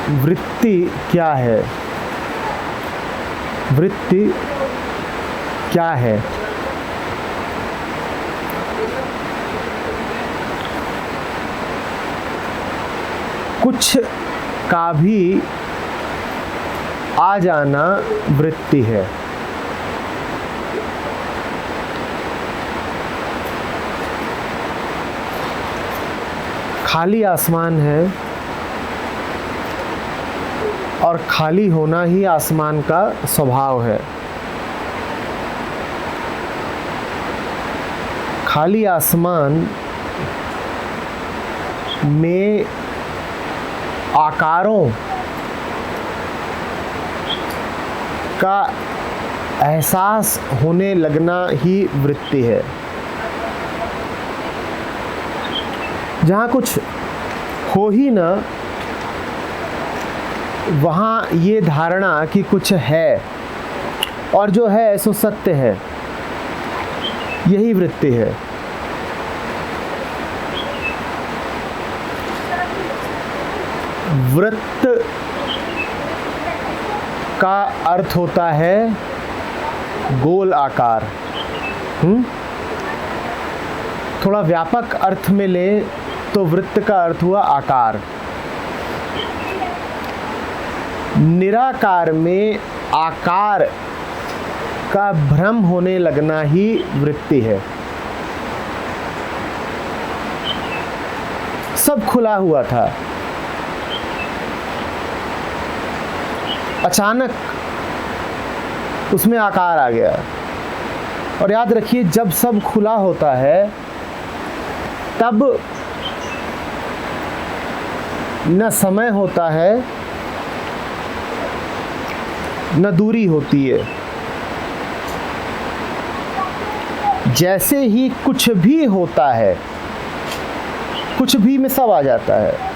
वृत्ति क्या है? वृत्ति क्या है? कुछ का भी आ जाना वृत्ति है। खाली आसमान है और खाली होना ही आसमान का स्वभाव है। खाली आसमान में आकारों का एहसास होने लगना ही वृत्ति है। जहाँ कुछ हो ही ना, वहाँ ये धारणा कि कुछ है और जो है सो सत्य है, यही वृत्ति है। वृत्त का अर्थ होता है गोल आकार। थोड़ा व्यापक अर्थ में लें तो वृत्त का अर्थ हुआ आकार। निराकार में आकार का भ्रम होने लगना ही वृत्ति है। सब खुला हुआ था, अचानक उसमें आकार आ गया। और याद रखिए, जब सब खुला होता है तब न समय होता है न दूरी होती है। जैसे ही कुछ भी होता है, कुछ भी में सब आ जाता है।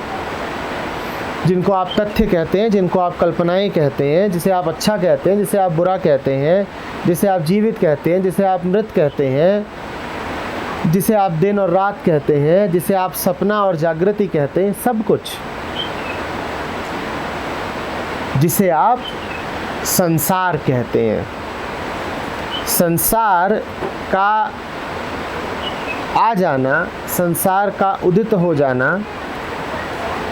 जिनको आप तथ्य कहते हैं, जिनको आप कल्पनाएं कहते हैं, जिसे आप अच्छा कहते हैं, जिसे आप बुरा कहते हैं, जिसे आप जीवित कहते हैं, जिसे आप मृत कहते हैं, जिसे आप दिन और रात कहते हैं, जिसे आप सपना और जागृति कहते हैं, सब कुछ, जिसे आप संसार कहते हैं। संसार का आ जाना, संसार का उदित हो जाना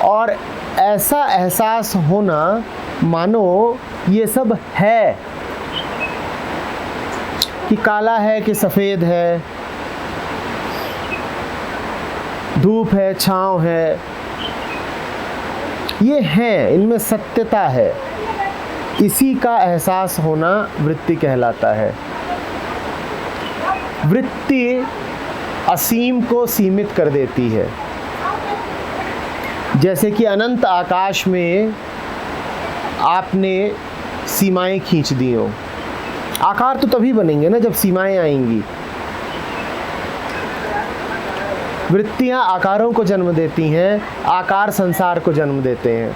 और ऐसा एहसास होना मानो ये सब है, कि काला है कि सफ़ेद है, धूप है छाँव है, ये हैं, इनमें सत्यता है। इसी का एहसास होना वृत्ति कहलाता है। वृत्ति असीम को सीमित कर देती है। जैसे कि अनंत आकाश में आपने सीमाएं खींच दी हो। आकार तो तभी बनेंगे ना जब सीमाएं आएंगी। वृत्तियां आकारों को जन्म देती हैं, आकार संसार को जन्म देते हैं।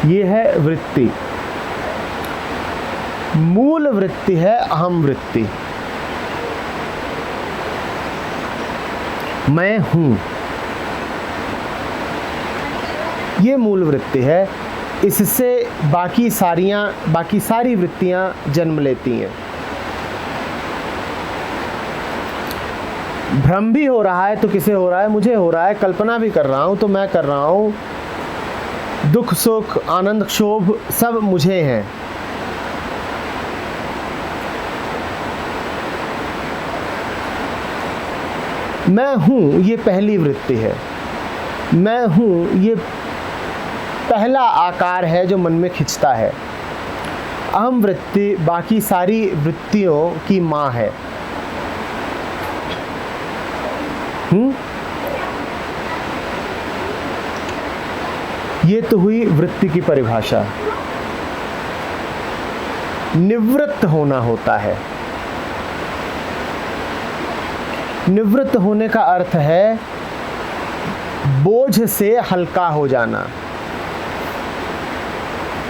ये है वृत्ति। मूल वृत्ति है अहम वृत्ति। मैं हूं, ये मूल वृत्ति है। इससे बाकी सारी वृत्तियां जन्म लेती हैं। भ्रम भी हो रहा है तो किसे हो रहा है? मुझे हो रहा है। कल्पना भी कर रहा हूं तो मैं कर रहा हूं। दुख सुख आनंद क्षोभ सब मुझे हैं। मैं हूं, ये पहली वृत्ति है। मैं हूं, ये पहला आकार है जो मन में खिंचता है। अहम वृत्ति बाकी सारी वृत्तियों की माँ है। ये तो हुई वृत्ति की परिभाषा। निवृत्त होना होता है। निवृत्त होने का अर्थ है बोझ से हल्का हो जाना।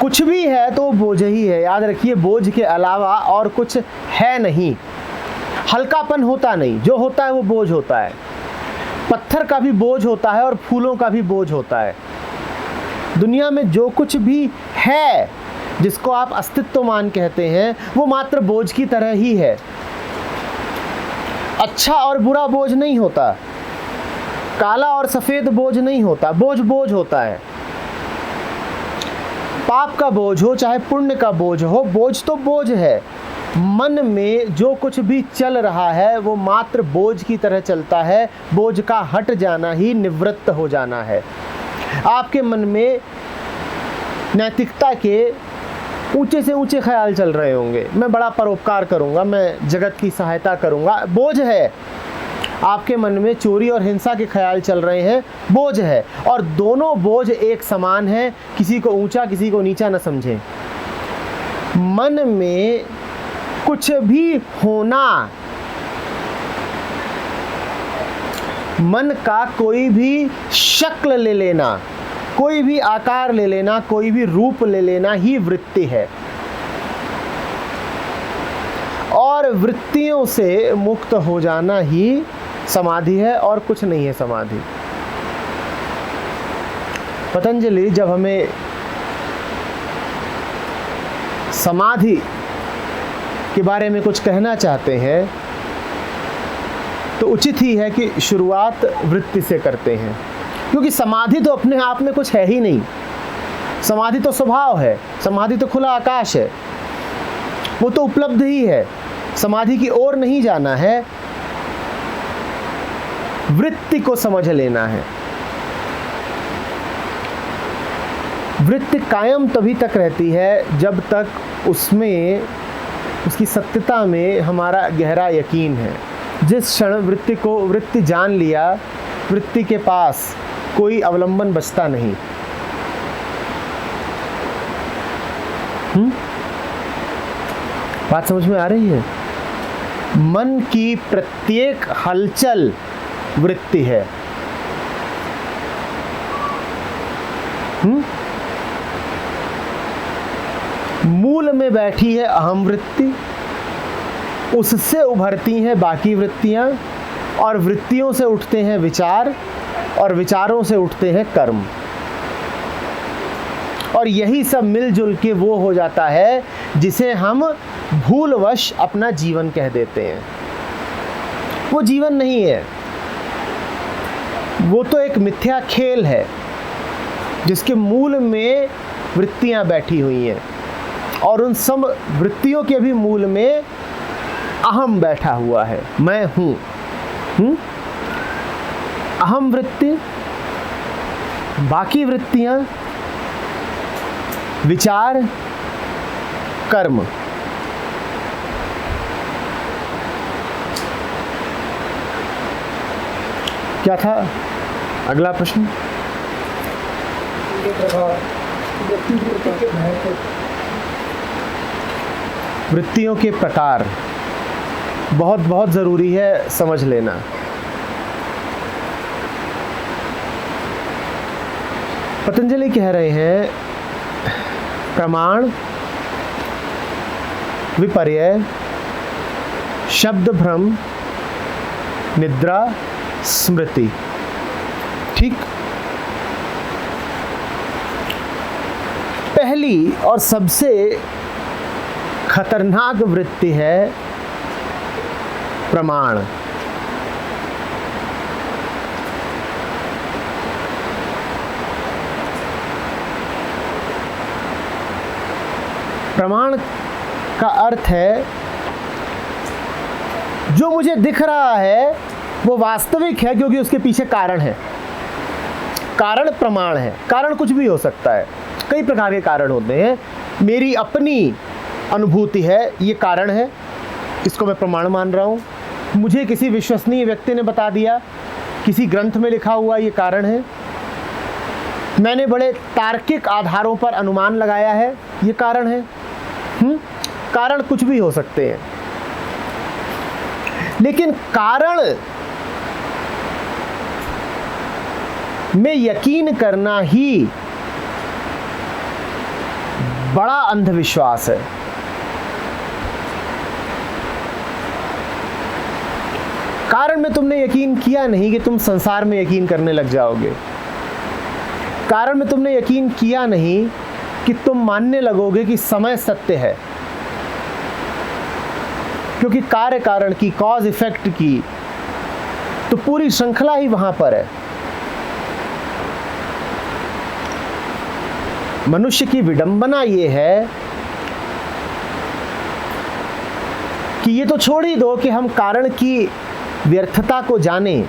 कुछ भी है तो बोझ ही है। याद रखिए, बोझ के अलावा और कुछ है नहीं। हल्कापन होता नहीं, जो होता है वो बोझ होता है। पत्थर का भी बोझ होता है और फूलों का भी बोझ होता है। दुनिया में जो कुछ भी है जिसको आप अस्तित्वमान कहते हैं वो मात्र बोझ की तरह ही है। अच्छा और बुरा बोझ नहीं होता, काला और सफ़ेद बोझ नहीं होता, बोझ बोझ होता है। पाप का बोझ हो चाहे पुण्य का बोझ हो, बोझ तो बोझ है। मन में जो कुछ भी चल रहा है वो मात्र बोझ की तरह चलता है। बोझ का हट जाना ही निवृत्त हो जाना है। आपके मन में नैतिकता के ऊंचे से ऊंचे ख्याल चल रहे होंगे, मैं बड़ा परोपकार करूंगा, मैं जगत की सहायता करूंगा, बोझ है। आपके मन में चोरी और हिंसा के ख्याल चल रहे हैं, बोझ है। और दोनों बोझ एक समान है, किसी को ऊंचा किसी को नीचा न समझें। मन में कुछ भी होना, मन का कोई भी शक्ल ले लेना, कोई भी आकार ले लेना, कोई भी रूप ले लेना ही वृत्ति है। और वृत्तियों से मुक्त हो जाना ही समाधि है और कुछ नहीं है समाधि। पतंजलि जब हमें समाधि के बारे में कुछ कहना चाहते हैं तो उचित ही है कि शुरुआत वृत्ति से करते हैं, क्योंकि समाधि तो अपने आप में कुछ है ही नहीं। समाधि तो स्वभाव है, समाधि तो खुला आकाश है, वो तो उपलब्ध ही है। समाधि की ओर नहीं जाना है, वृत्ति को समझ लेना है। वृत्ति कायम तभी तक रहती है जब तक उसमें, उसकी सत्यता में हमारा गहरा यकीन है। जिस क्षण वृत्ति जान लिया, वृत्ति के पास कोई अवलंबन बचता नहीं। बात समझ में आ रही है? मन की प्रत्येक हलचल वृत्ति है। मूल में बैठी है अहम वृत्ति, उससे उभरती हैं बाकी वृत्तियां, और वृत्तियों से उठते हैं विचार, और विचारों से उठते हैं कर्म। और यही सब मिलजुल के वो हो जाता है जिसे हम भूलवश अपना जीवन कह देते हैं। वो जीवन नहीं है, वो तो एक मिथ्या खेल है जिसके मूल में वृत्तियां बैठी हुई हैं, और उन सब वृत्तियों के भी मूल में अहम बैठा हुआ है, मैं हूँ। अहम वृत्ति, बाकी वृत्तियां, विचार, कर्म। क्या था अगला प्रश्न? वृत्तियों के प्रकार बहुत बहुत ज़रूरी है समझ लेना। पतंजलि कह रहे हैं प्रमाण, विपर्यय, शब्द भ्रम, निद्रा, स्मृति। ठीक। पहली और सबसे खतरनाक वृत्ति है प्रमाण। प्रमाण का अर्थ है जो मुझे दिख रहा है वो वास्तविक है क्योंकि उसके पीछे कारण है। कारण प्रमाण है। कारण कुछ भी हो सकता है, कई प्रकार के कारण होते हैं। मेरी अपनी अनुभूति है, ये कारण है, इसको मैं प्रमाण मान रहा हूँ। मुझे किसी विश्वसनीय व्यक्ति ने बता दिया, किसी ग्रंथ में लिखा हुआ, ये कारण है। मैंने बड़े तार्किक आधारों पर अनुमान लगाया है, ये कारण है। कारण कुछ भी हो सकते हैं, लेकिन कारण में यकीन करना ही बड़ा अंधविश्वास है। कारण में तुमने यकीन किया नहीं कि तुम संसार में यकीन करने लग जाओगे। कारण में तुमने यकीन किया नहीं कि तुम मानने लगोगे कि समय सत्य है, क्योंकि कार्य कारण की, कॉज इफेक्ट की तो पूरी श्रृंखला ही वहां पर है। मनुष्य की विडंबना ये है कि ये तो छोड़ ही दो कि हम कारण की व्यर्थता को जानें,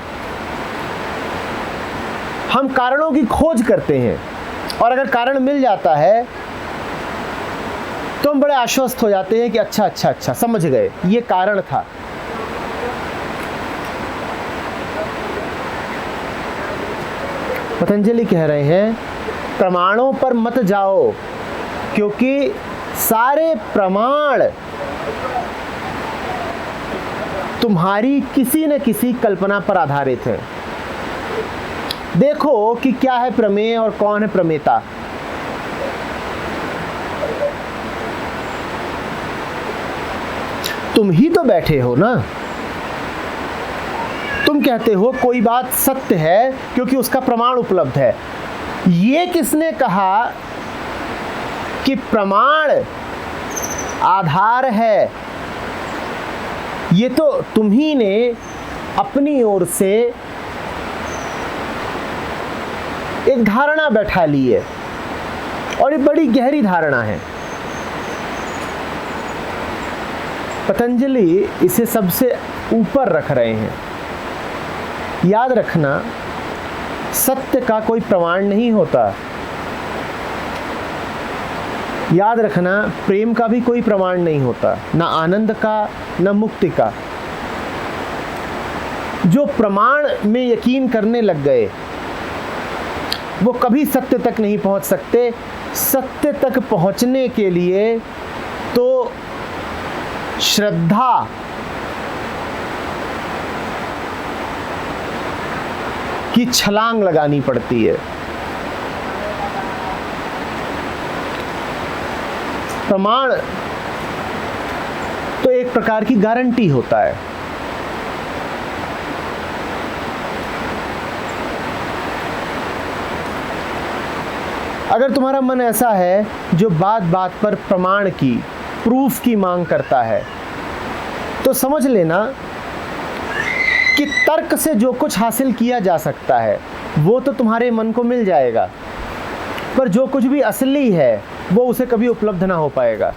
हम कारणों की खोज करते हैं और अगर कारण मिल जाता है तो हम बड़े आश्वस्त हो जाते हैं कि अच्छा समझ गए, ये कारण था। पतंजलि कह रहे हैं प्रमाणों पर मत जाओ, क्योंकि सारे प्रमाण तुम्हारी किसी न किसी कल्पना पर आधारित है। देखो कि क्या है प्रमेय और कौन है प्रमेता। तुम ही तो बैठे हो ना, तुम कहते हो कोई बात सत्य है क्योंकि उसका प्रमाण उपलब्ध है। ये किसने कहा कि प्रमाण आधार है? ये तो तुम ही ने अपनी ओर से एक धारणा बैठा ली है और ये बड़ी गहरी धारणा है। पतंजलि इसे सबसे ऊपर रख रहे हैं। याद रखना, सत्य का कोई प्रमाण नहीं होता। याद रखना, प्रेम का भी कोई प्रमाण नहीं होता, ना आनंद का, ना मुक्ति का। जो प्रमाण में यकीन करने लग गए वो कभी सत्य तक नहीं पहुंच सकते। सत्य तक पहुंचने के लिए तो श्रद्धा की छलांग लगानी पड़ती है। प्रमाण तो एक प्रकार की गारंटी होता है। अगर तुम्हारा मन ऐसा है जो बात बात पर प्रमाण की, प्रूफ की मांग करता है, तो समझ लेना कि तर्क से जो कुछ हासिल किया जा सकता है वो तो तुम्हारे मन को मिल जाएगा, पर जो कुछ भी असली है वो उसे कभी उपलब्ध ना हो पाएगा।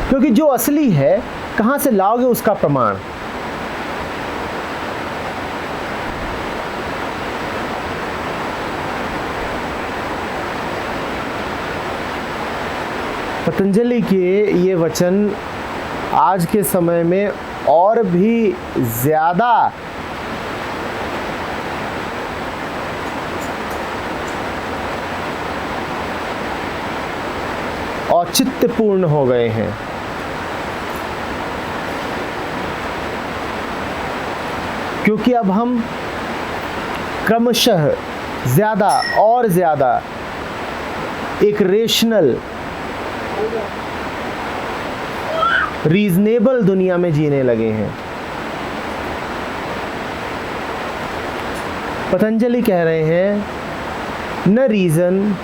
क्योंकि जो असली है कहां से लाओगे उसका प्रमाण? पतंजलि के ये वचन आज के समय में और भी ज़्यादा औचित्यपूर्ण हो गए हैं। क्योंकि अब हम क्रमशः ज़्यादा और ज़्यादा एक रेशनल, रीजनेबल दुनिया में जीने लगे हैं। पतंजलि कह रहे हैं न रीजन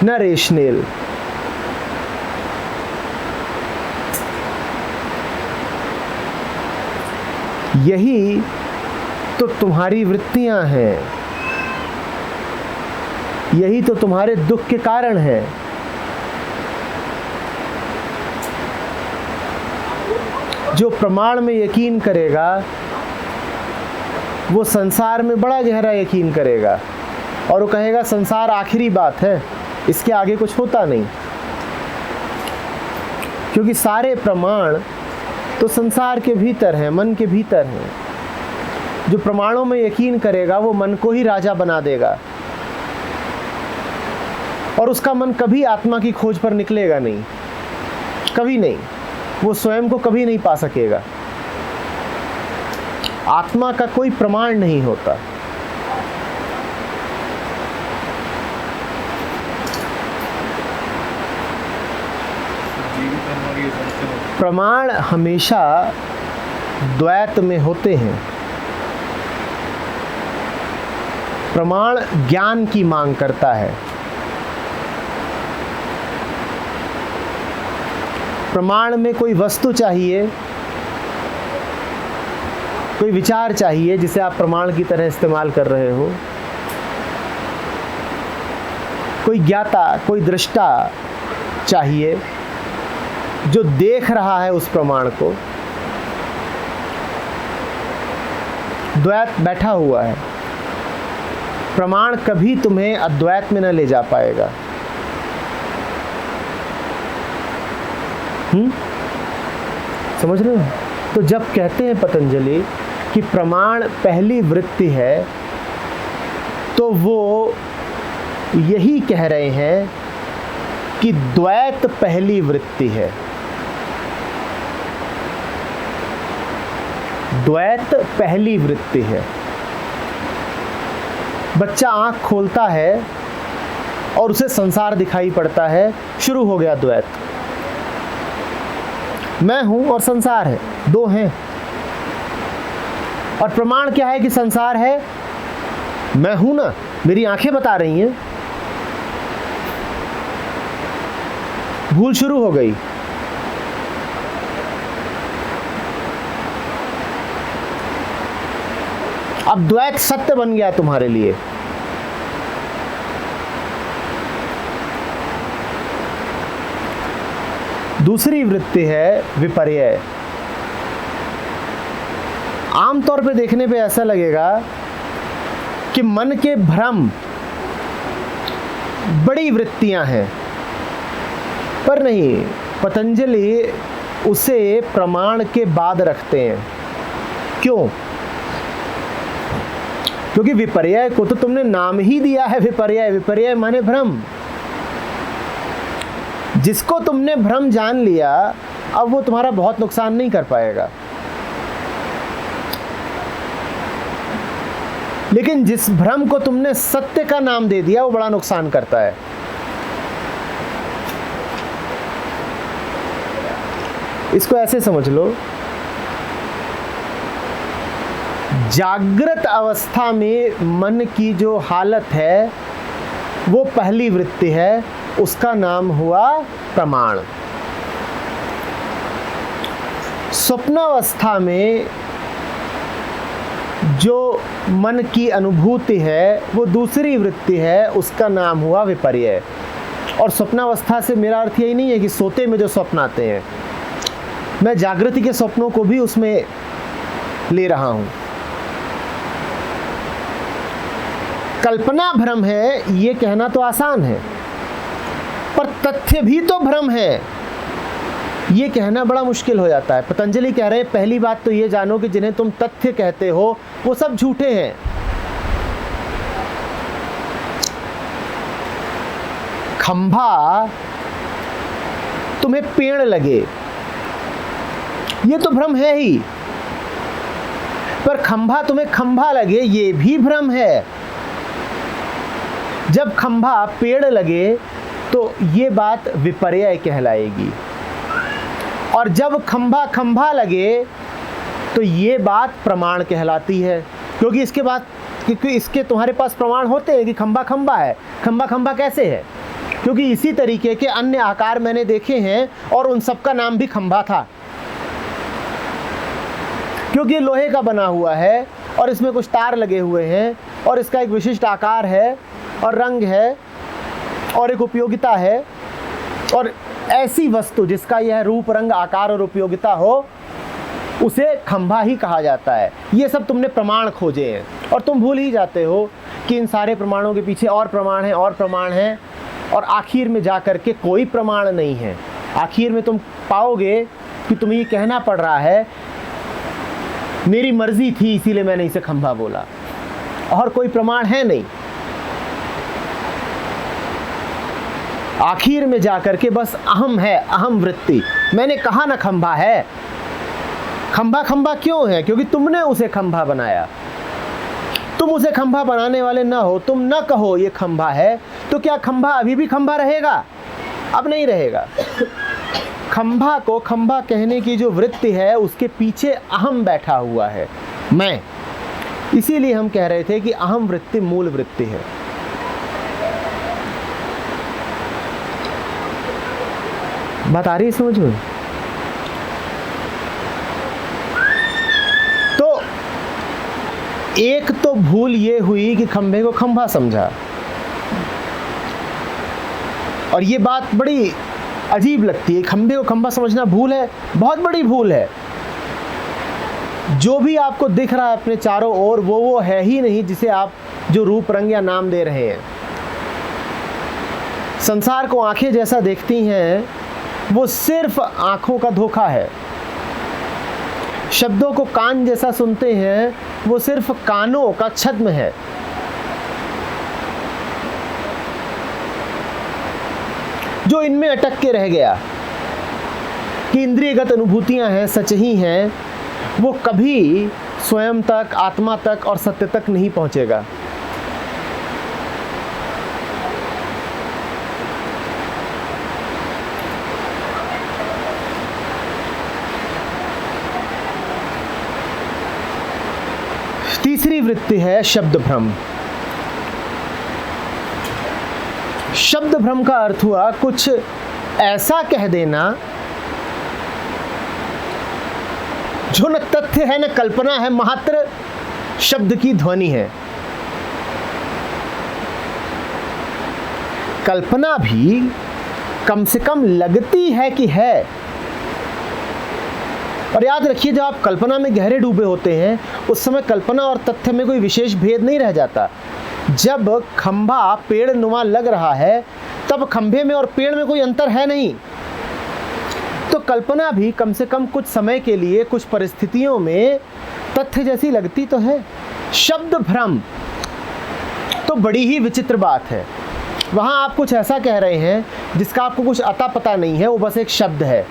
न रेशनल, यही तो तुम्हारी वृत्तियां हैं, यही तो तुम्हारे दुख के कारण है। जो प्रमाण में यकीन करेगा वो संसार में बड़ा गहरा यकीन करेगा और वो कहेगा संसार आखिरी बात है, इसके आगे कुछ होता नहीं। क्योंकि सारे प्रमाण तो संसार के भीतर हैं, मन के भीतर हैं। जो प्रमाणों में यकीन करेगा वो मन को ही राजा बना देगा और उसका मन कभी आत्मा की खोज पर निकलेगा नहीं, कभी नहीं। वो स्वयं को कभी नहीं पा सकेगा। आत्मा का कोई प्रमाण नहीं होता। प्रमाण हमेशा द्वैत में होते हैं। प्रमाण ज्ञान की मांग करता है। प्रमाण में कोई वस्तु चाहिए, कोई विचार चाहिए जिसे आप प्रमाण की तरह इस्तेमाल कर रहे हो, कोई ज्ञाता, कोई दृष्टा चाहिए जो देख रहा है उस प्रमाण को। द्वैत बैठा हुआ है। प्रमाण कभी तुम्हें अद्वैत में न ले जा पाएगा। समझ रहे हो? तो जब कहते हैं पतंजलि कि प्रमाण पहली वृत्ति है, तो वो यही कह रहे हैं कि द्वैत पहली वृत्ति है। द्वैत पहली वृत्ति है। बच्चा आंख खोलता है और उसे संसार दिखाई पड़ता है, शुरू हो गया द्वैत। मैं हूं और संसार है, दो हैं। और प्रमाण क्या है कि संसार है? मैं हूं ना, मेरी आंखें बता रही हैं। भूल शुरू हो गई। अब द्वैत सत्य बन गया तुम्हारे लिए। दूसरी वृत्ति है विपर्यय। आमतौर पे देखने पे ऐसा लगेगा कि मन के भ्रम बड़ी वृत्तियां हैं, पर नहीं। पतंजलि उसे प्रमाण के बाद रखते हैं। क्यों? क्योंकि विपर्यय को तो तुमने नाम ही दिया है विपर्यय। विपर्यय माने भ्रम। जिसको तुमने भ्रम जान लिया, अब वो तुम्हारा बहुत नुकसान नहीं कर पाएगा। लेकिन जिस भ्रम को तुमने सत्य का नाम दे दिया, वो बड़ा नुकसान करता है। इसको ऐसे समझ लो, जागृत अवस्था में मन की जो हालत है वो पहली वृत्ति है, उसका नाम हुआ प्रमाण। स्वप्नावस्था में जो मन की अनुभूति है वो दूसरी वृत्ति है, उसका नाम हुआ विपर्यय। और स्वप्नावस्था से मेरा अर्थ यही नहीं है कि सोते में जो स्वप्न आते हैं, मैं जागृति के स्वप्नों को भी उसमें ले रहा हूं। कल्पना भ्रम है ये कहना तो आसान है, पर तथ्य भी तो भ्रम है ये कहना बड़ा मुश्किल हो जाता है। पतंजलि कह रहे हैं पहली बात तो ये जानो कि जिन्हें तुम तथ्य कहते हो वो सब झूठे हैं। खंभा तुम्हें पेड़ लगे ये तो भ्रम है ही, पर खंभा तुम्हें खंभा लगे ये भी भ्रम है। जब खंभा पेड़ लगे तो ये बात विपर्यय कहलाएगी, और जब खंभा खंभा लगे तो ये बात प्रमाण कहलाती है। क्योंकि इसके तुम्हारे पास प्रमाण होते हैं कि खंभा खंभा है। खंभा खंभा कैसे है? क्योंकि इसी तरीके के अन्य आकार मैंने देखे हैं और उन सब का नाम भी खंभा था। क्योंकि लोहे का बना हुआ है और इसमें कुछ तार लगे हुए हैं और इसका एक विशिष्ट आकार है और रंग है और एक उपयोगिता है, और ऐसी वस्तु जिसका यह रूप, रंग, आकार और उपयोगिता हो उसे खंभा ही कहा जाता है। ये सब तुमने प्रमाण खोजे हैं और तुम भूल ही जाते हो कि इन सारे प्रमाणों के पीछे और प्रमाण है और प्रमाण है, और आखिर में जा कर के कोई प्रमाण नहीं है। आखिर में तुम पाओगे कि तुम्हें ये कहना पड़ रहा है मेरी मर्जी थी इसीलिए मैंने इसे खंभा बोला, और कोई प्रमाण है नहीं। आखिर में जाकर के बस अहम है, अहम वृत्ति। मैंने कहा ना खंभा है। खंभा खंभा क्यों है? क्योंकि तुमने उसे खंभा बनाया। तुम उसे खंभा बनाने वाले ना हो, तुम ना कहो ये खंभा है, तो क्या खंभा अभी भी खंभा रहेगा? अब नहीं रहेगा। खंभा को खंभा कहने की जो वृत्ति है उसके पीछे अहम बैठा हुआ है, मैं। इसीलिए हम कह रहे थे कि अहम वृत्ति मूल वृत्ति है। बात आ रही है समझ में? तो एक तो भूल ये हुई कि खंभे को खंभा समझा, और ये बात बड़ी अजीब लगती है। खंभे को खंभा समझना भूल है, बहुत बड़ी भूल है। जो भी आपको दिख रहा है अपने चारों ओर वो है ही नहीं जिसे आप जो रूप रंग या नाम दे रहे हैं। संसार को आंखें जैसा देखती हैं वो सिर्फ आंखों का धोखा है। शब्दों को कान जैसा सुनते हैं वो सिर्फ कानों का छद्म है। जो इनमें अटक के रह गया कि इंद्रियगत अनुभूतियां हैं, सच ही हैं, वो कभी स्वयं तक, आत्मा तक और सत्य तक नहीं पहुंचेगा। तीसरी वृत्ति है शब्द भ्रम। शब्द भ्रम का अर्थ हुआ कुछ ऐसा कह देना जो न तथ्य है न कल्पना है, मात्र शब्द की ध्वनि है। कल्पना भी कम से कम लगती है कि है। और याद रखिए, जब आप कल्पना में गहरे डूबे होते हैं उस समय कल्पना और तथ्य में कोई विशेष भेद नहीं रह जाता। जब खंभा पेड़ नुमा लग रहा है तब खंभे में और पेड़ में कोई अंतर है नहीं। तो कल्पना भी कम से कम कुछ समय के लिए, कुछ परिस्थितियों में तथ्य जैसी लगती तो है। शब्द भ्रम तो बड़ी ही विचित्र बात है। वहाँ आप कुछ ऐसा कह रहे हैं जिसका आपको कुछ अता पता नहीं है, वो बस एक शब्द है।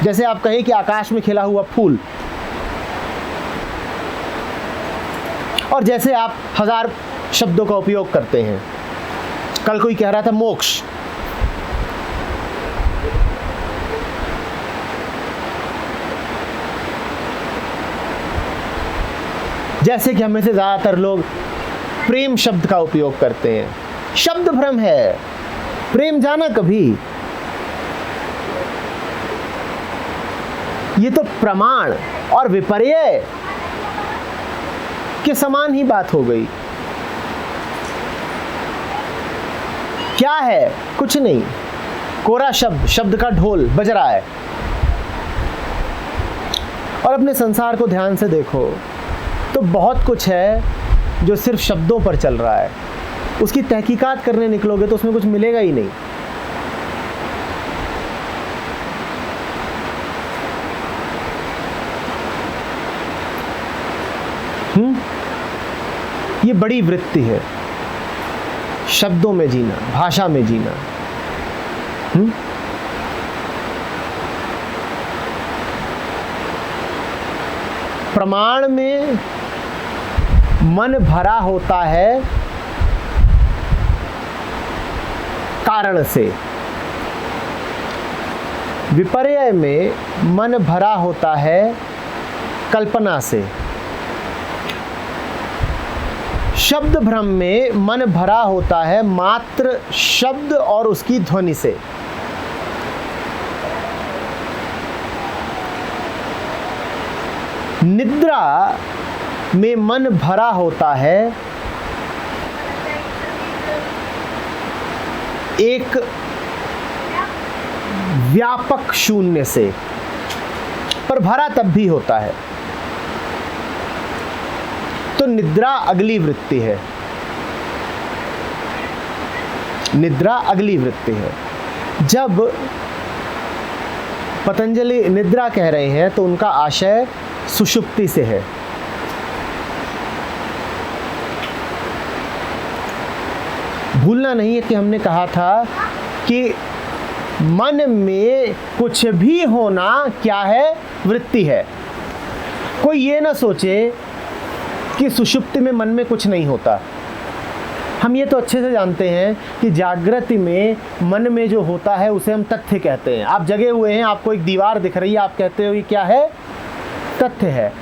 जैसे आप कहें कि आकाश में खिला हुआ फूल, और जैसे आप 1000 शब्दों का उपयोग करते हैं। कल कोई कह रहा था मोक्ष, जैसे कि हमें से ज़्यादातर लोग प्रेम शब्द का उपयोग करते हैं। शब्द भ्रम है। प्रेम जाना कभी? ये तो प्रमाण और विपर्य के समान ही बात हो गई। क्या है? कुछ नहीं, कोरा शब्द, शब्द का ढोल बज रहा है। और अपने संसार को ध्यान से देखो तो बहुत कुछ है जो सिर्फ शब्दों पर चल रहा है। उसकी तहकीकात करने निकलोगे तो उसमें कुछ मिलेगा ही नहीं। ये बड़ी वृत्ति है, शब्दों में जीना, भाषा में जीना। प्रमाण में मन भरा होता है कारण से, विपर्य में मन भरा होता है कल्पना से। शब्द भ्रम में मन भरा होता है मात्र शब्द और उसकी ध्वनि से। निद्रा में मन भरा होता है एक व्यापक शून्य से, पर भरा तब भी होता है। तो निद्रा अगली वृत्ति है। निद्रा अगली वृत्ति है। जब पतंजलि निद्रा कह रहे हैं तो उनका आशय सुषुप्ति से है। भूलना नहीं है कि हमने कहा था कि मन में कुछ भी होना क्या है? वृत्ति है। कोई ये ना सोचे कि सुषुप्ति में मन में कुछ नहीं होता। हम ये तो अच्छे से जानते हैं कि जागृति में मन में जो होता है उसे हम तथ्य कहते हैं। आप जगे हुए हैं, आपको एक दीवार दिख रही है, आप कहते हो ये क्या है? तथ्य है।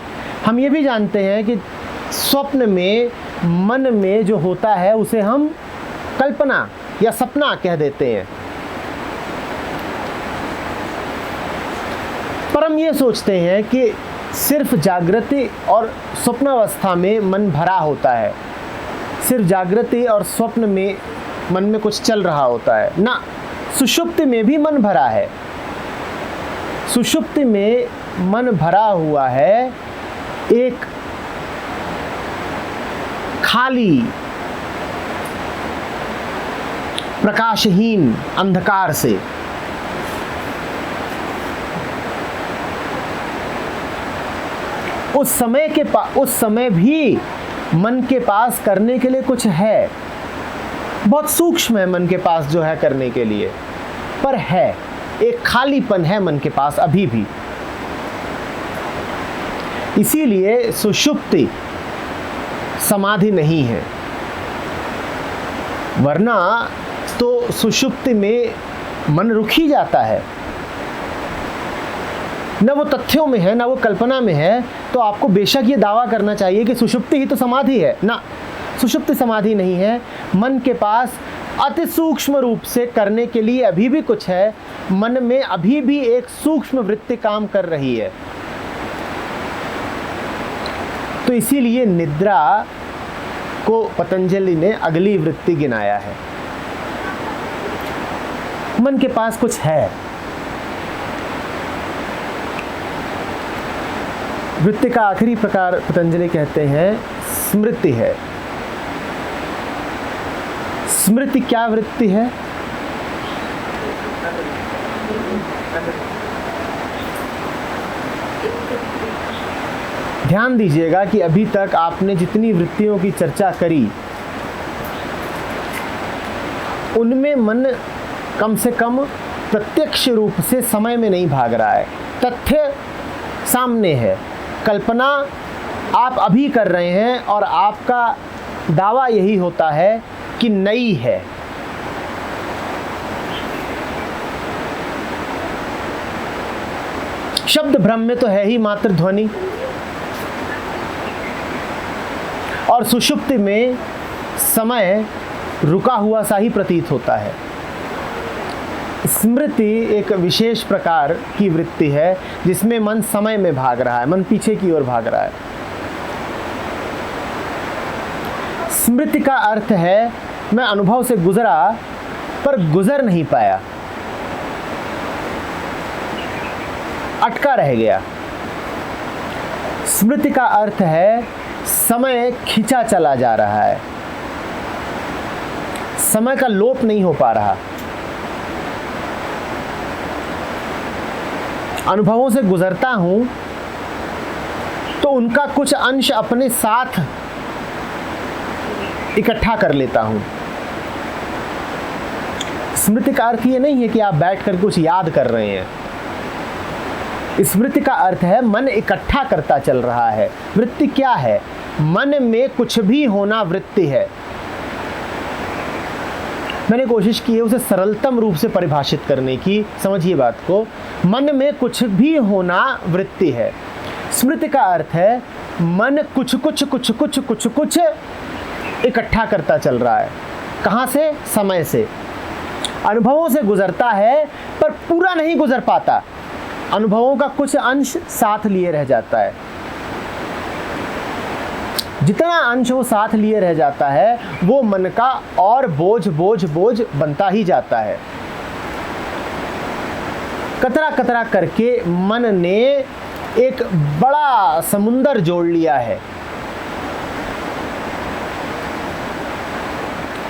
हम ये भी जानते हैं कि स्वप्न में मन में जो होता है उसे हम कल्पना या सपना कह देते हैं। पर हम ये सोचते हैं कि सिर्फ जागृति और स्वप्नावस्था में मन भरा होता है, सिर्फ जागृति और स्वप्न में मन में कुछ चल रहा होता है ना। सुषुप्ति में भी मन भरा है। सुषुप्ति में मन भरा हुआ है एक खाली प्रकाशहीन अंधकार से। उस समय भी मन के पास करने के लिए कुछ है, बहुत सूक्ष्म है मन के पास जो है करने के लिए, पर है एक खालीपन है मन के पास अभी भी। इसीलिए सुषुप्ति समाधि नहीं है, वरना तो सुषुप्ति में मन रुक ही जाता है, न वो तथ्यों में है न वो कल्पना में है। तो आपको बेशक ये दावा करना चाहिए कि सुषुप्ति ही तो समाधि है ना। सुषुप्ति समाधि नहीं है। मन के पास अति सूक्ष्म रूप से करने के लिए अभी भी कुछ है, मन में अभी भी एक सूक्ष्म वृत्ति काम कर रही है। तो इसीलिए निद्रा को पतंजलि ने अगली वृत्ति गिनाया है। मन के पास कुछ है। वृत्ति का आखिरी प्रकार पतंजलि कहते हैं स्मृति है। स्मृति क्या वृत्ति है? ध्यान दीजिएगा कि अभी तक आपने जितनी वृत्तियों की चर्चा करी उनमें मन कम से कम प्रत्यक्ष रूप से समय में नहीं भाग रहा है। तथ्य सामने है, कल्पना आप अभी कर रहे हैं और आपका दावा यही होता है कि नई है। शब्द भ्रम में तो है ही मात्र ध्वनि, और सुषुप्ति में समय रुका हुआ सा ही प्रतीत होता है। स्मृति एक विशेष प्रकार की वृत्ति है जिसमें मन समय में भाग रहा है, मन पीछे की ओर भाग रहा है। स्मृति का अर्थ है मैं अनुभव से गुजरा पर गुजर नहीं पाया, अटका रह गया। स्मृति का अर्थ है समय खींचा चला जा रहा है, समय का लोप नहीं हो पा रहा। अनुभवों से गुजरता हूं तो उनका कुछ अंश अपने साथ इकट्ठा कर लेता हूं। स्मृति का अर्थ ये नहीं है कि आप बैठकर कुछ याद कर रहे हैं। स्मृति का अर्थ है मन इकट्ठा करता चल रहा है। वृत्ति क्या है? मन में कुछ भी होना वृत्ति है। मैंने कोशिश की है उसे सरलतम रूप से परिभाषित करने की। समझिए बात को, मन में कुछ भी होना वृत्ति है। स्मृति का अर्थ है मन कुछ कुछ इकट्ठा करता चल रहा है। कहाँ से? समय से। अनुभवों से गुजरता है पर पूरा नहीं गुजर पाता, अनुभवों का कुछ अंश साथ लिए रह जाता है। जितना अंश वो साथ लिए रह जाता है वो मन का और बोझ बनता ही जाता है। कतरा कतरा करके मन ने एक बड़ा समुंदर जोड़ लिया है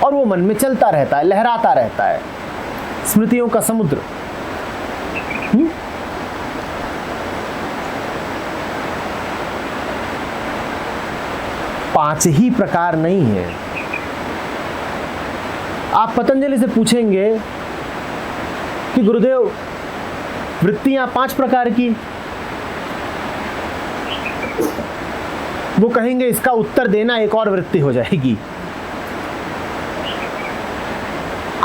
और वो मन में चलता रहता है, लहराता रहता है। स्मृतियों का समुद्र। पांच ही प्रकार नहीं है। आप पतंजलि से पूछेंगे कि गुरुदेव वृत्तियां 5 प्रकार की, वो कहेंगे इसका उत्तर देना एक और वृत्ति हो जाएगी।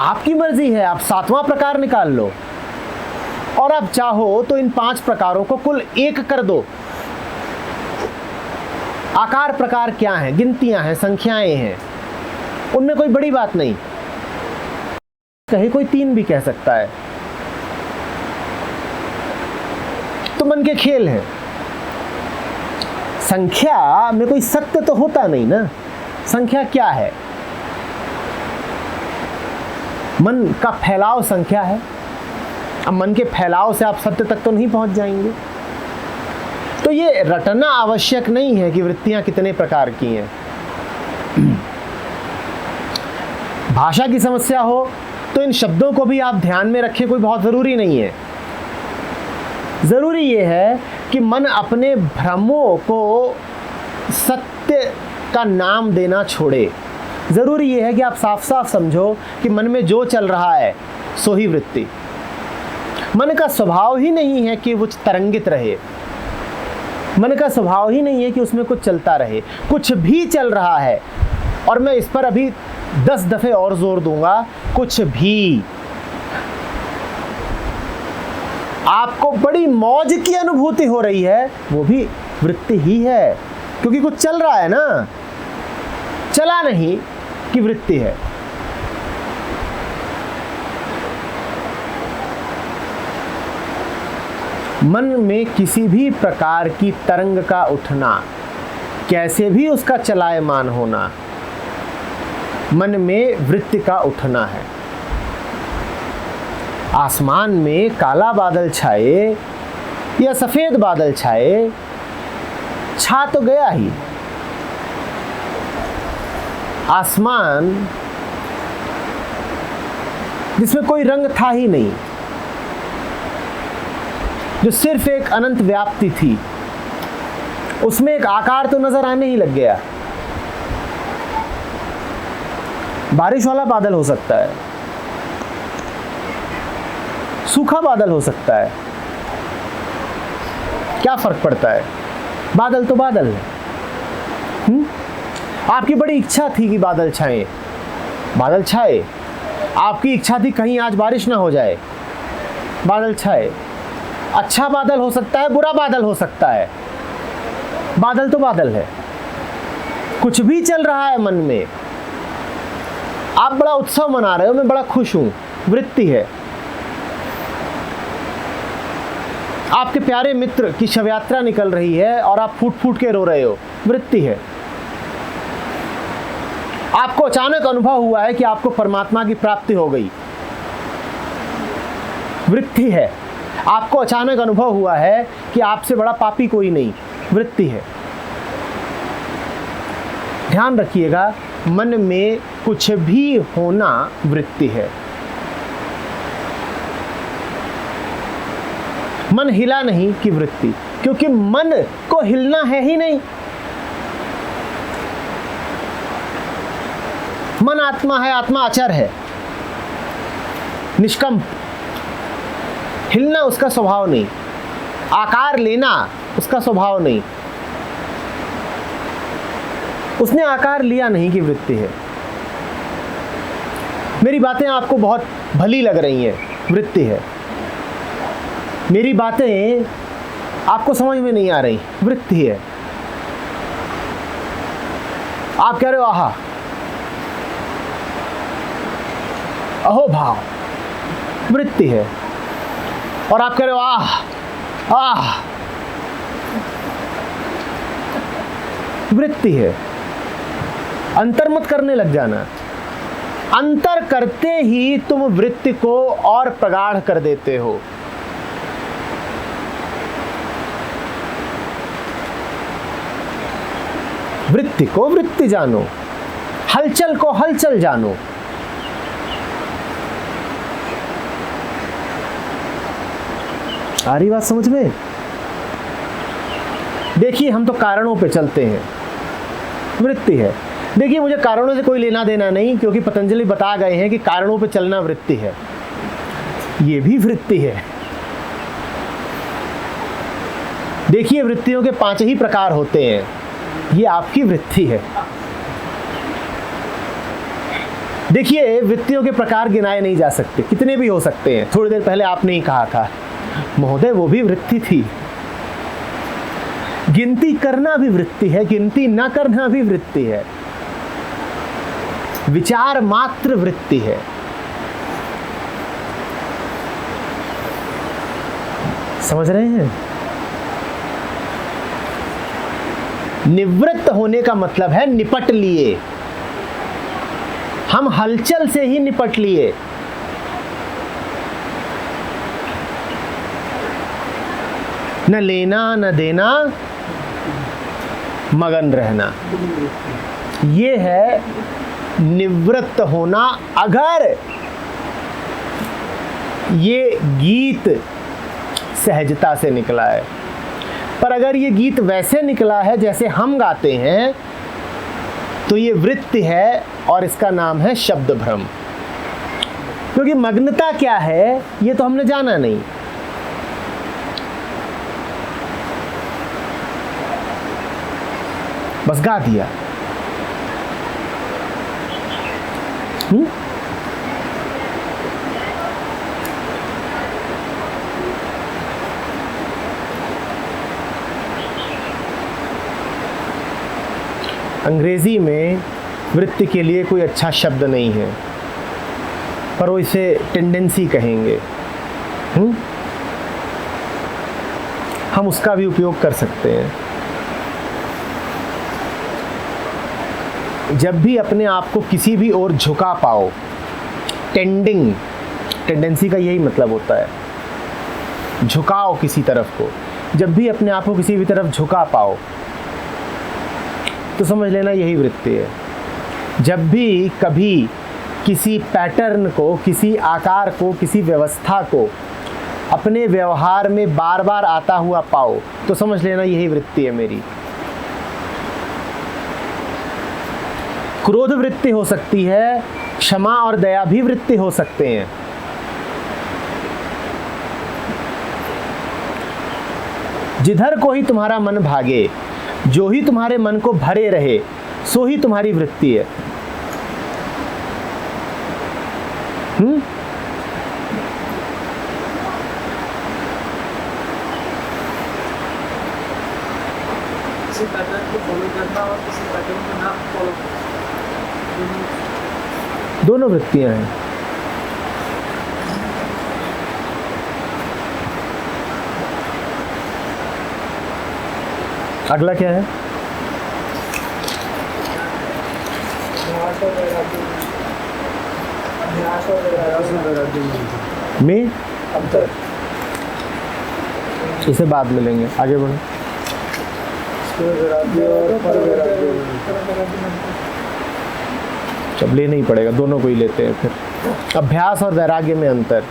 आपकी मर्जी है, आप 7वां प्रकार निकाल लो, और आप चाहो तो इन 5 प्रकारों को कुल 1 कर दो। आकार प्रकार क्या हैं? गिनतियां हैं, संख्याएं हैं, उनमें कोई बड़ी बात नहीं। कहे कोई 3 भी कह सकता है, तो मन के खेल हैं। संख्या में कोई सत्य तो होता नहीं ना। संख्या क्या है? मन का फैलाव संख्या है। अब मन के फैलाव से आप सत्य तक तो नहीं पहुंच जाएंगे। तो ये रटना आवश्यक नहीं है कि वृत्तियां कितने प्रकार की हैं। भाषा की समस्या हो तो इन शब्दों को भी आप ध्यान में रखें, कोई बहुत जरूरी नहीं है। जरूरी ये है कि मन अपने भ्रमों को सत्य का नाम देना छोड़े। जरूरी ये है कि आप साफ साफ समझो कि मन में जो चल रहा है सो ही वृत्ति। मन का स्वभाव ही नहीं है कि वो तरंगित रहे, मन का स्वभाव ही नहीं है कि उसमें कुछ चलता रहे। कुछ भी चल रहा है, और मैं इस पर अभी 10 दफे और जोर दूंगा, कुछ भी। आपको बड़ी मौज की अनुभूति हो रही है, वो भी वृत्ति ही है, क्योंकि कुछ चल रहा है ना। चला नहीं कि वृत्ति है। मन में किसी भी प्रकार की तरंग का उठना, कैसे भी उसका चलायमान होना, मन में वृत्ति का उठना है। आसमान में काला बादल छाए या सफेद बादल छाए, छा तो गया ही। आसमान जिसमें कोई रंग था ही नहीं, जो सिर्फ एक अनंत व्याप्ति थी, उसमें एक आकार तो नजर आने ही लग गया। बारिश वाला बादल हो सकता है, सूखा बादल हो सकता है, क्या फर्क पड़ता है? बादल तो बादल है। आपकी बड़ी इच्छा थी कि बादल छाए, बादल छाए। आपकी इच्छा थी कहीं आज बारिश ना हो जाए, बादल छाए। अच्छा बादल हो सकता है, बुरा बादल हो सकता है, बादल तो बादल है। कुछ भी चल रहा है मन में, आप बड़ा उत्सव मना रहे हो, मैं बड़ा खुश हूं, वृत्ति है। आपके प्यारे मित्र की शव यात्रा निकल रही है और आप फूट फूट के रो रहे हो, वृत्ति है। आपको अचानक अनुभव हुआ है कि आपको परमात्मा की प्राप्ति हो गई, वृत्ति है। आपको अचानक अनुभव हुआ है कि आपसे बड़ा पापी कोई नहीं, वृत्ति है। ध्यान रखिएगा, मन में कुछ भी होना वृत्ति है। मन हिला नहीं कि वृत्ति, क्योंकि मन को हिलना है ही नहीं। मन आत्मा है, आत्मा अचर है, निष्कंप। हिलना उसका स्वभाव नहीं, आकार लेना उसका स्वभाव नहीं। उसने आकार लिया नहीं कि वृत्ति है। मेरी बातें आपको बहुत भली लग रही हैं, वृत्ति है। मेरी बातें आपको समझ में नहीं आ रही, वृत्ति है। आप कह रहे हो आहा, अहो भाव, वृत्ति है। और आप कह रहे हो आह आह, वृत्ति है। अंतर मत करने लग जाना। अंतर करते ही तुम वृत्ति को और प्रगाढ़ कर देते हो। वृत्ति को वृत्ति जानो, हलचल को हलचल जानो। आ रही बात समझ में? देखिए, हम तो कारणों पे चलते हैं, वृत्ति है। देखिए, मुझे कारणों से कोई लेना देना नहीं, क्योंकि पतंजलि बता गए हैं कि कारणों पे चलना वृत्ति है। ये भी वृत्ति है। देखिए, वृत्तियों के 5 ही प्रकार होते हैं, ये आपकी वृत्ति है। देखिए, वृत्तियों के प्रकार गिनाए नहीं जा सकते, कितने भी हो सकते हैं। थोड़ी देर पहले आपने ही कहा था महोदय वो भी वृत्ति थी। गिनती करना भी वृत्ति है, गिनती न करना भी वृत्ति है, विचार मात्र वृत्ति है। समझ रहे हैं? निवृत्त होने का मतलब है निपट लिए, हम हलचल से ही निपट लिए। न लेना न देना, मगन रहना, ये है निवृत्त होना। अगर ये गीत सहजता से निकला है, पर अगर ये गीत वैसे निकला है जैसे हम गाते हैं, तो ये वृत्ति है और इसका नाम है शब्द भ्रम। क्योंकि मग्नता क्या है ये तो हमने जाना नहीं। बस गा दिया। अंग्रेजी में वृत्ति के लिए कोई अच्छा शब्द नहीं है, पर वो इसे टेंडेंसी कहेंगे। हम उसका भी उपयोग कर सकते हैं। जब भी अपने आप को किसी भी ओर झुका पाओ, टेंडिंग, टेंडेंसी का यही मतलब होता है, झुकाओ किसी तरफ को। जब भी अपने आप को किसी भी तरफ झुका पाओ तो समझ लेना यही वृत्ति है। जब भी कभी किसी पैटर्न को, किसी आकार को, किसी व्यवस्था को अपने व्यवहार में बार बार आता हुआ पाओ तो समझ लेना यही वृत्ति है मेरी। क्रोध वृत्ति हो सकती है, क्षमा और दया भी वृत्ति हो सकते हैं। जिधर को ही तुम्हारा मन भागे, जो ही तुम्हारे मन को भरे रहे, सो ही तुम्हारी वृत्ति है। किसी पैटर्न को फॉलो करना और किसी पैटर्न को ना फॉलो करना, दोनों वृत्तियां हैं। अगला क्या है? में अंतर, इसे बाद में लेंगे, आगे बढ़ो। अब लेना ही पड़ेगा, दोनों को ही लेते हैं फिर। अभ्यास और वैराग्य में अंतर।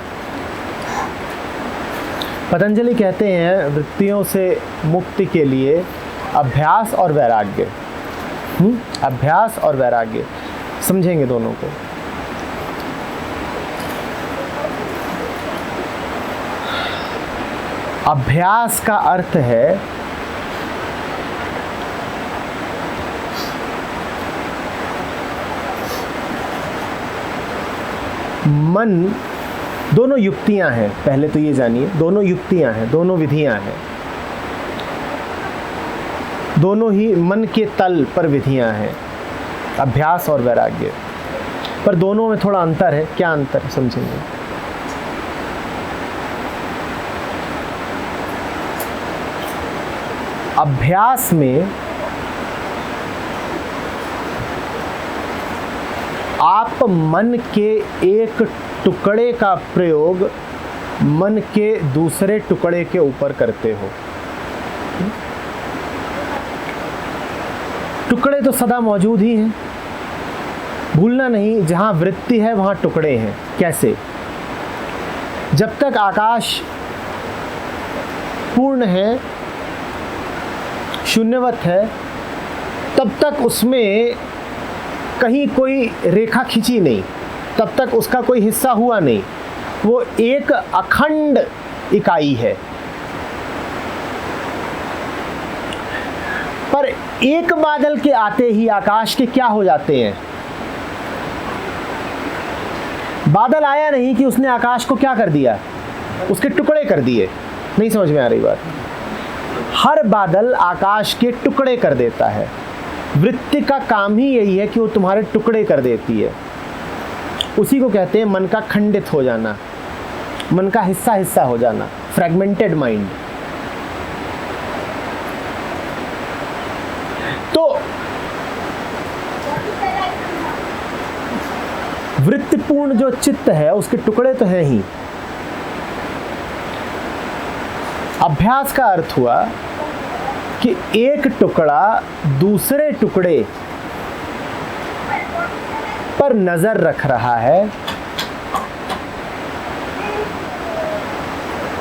पतंजलि कहते हैं वृत्तियों से मुक्ति के लिए अभ्यास और वैराग्य। अभ्यास और वैराग्य समझेंगे दोनों को। अभ्यास का अर्थ है मन, दोनों युक्तियां हैं, पहले तो ये जानिए, दोनों युक्तियां हैं, दोनों विधियां हैं, दोनों ही मन के तल पर विधियां हैं, अभ्यास और वैराग्य। पर दोनों में थोड़ा अंतर है। क्या अंतर है समझेंगे। अभ्यास में आप मन के एक टुकड़े का प्रयोग मन के दूसरे टुकड़े के ऊपर करते हो। टुकड़े तो सदा मौजूद ही हैं, भूलना नहीं, जहां वृत्ति है वहां टुकड़े हैं। कैसे? जब तक आकाश पूर्ण है, शून्यवत है, तब तक उसमें कहीं कोई रेखा खींची नहीं, तब तक उसका कोई हिस्सा हुआ नहीं, वो एक अखंड इकाई है। पर एक बादल के आते ही आकाश के क्या हो जाते हैं? बादल आया नहीं कि उसने आकाश को क्या कर दिया, उसके टुकड़े कर दिए। नहीं समझ में आ रही बात? हर बादल आकाश के टुकड़े कर देता है। वृत्ति का काम ही यही है कि वो तुम्हारे टुकड़े कर देती है। उसी को कहते हैं मन का खंडित हो जाना, मन का हिस्सा हिस्सा हो जाना, फ्रैगमेंटेड माइंड। तो वृत्तिपूर्ण जो चित्त है उसके टुकड़े तो हैं ही। अभ्यास का अर्थ हुआ कि एक टुकड़ा दूसरे टुकड़े पर नजर रख रहा है,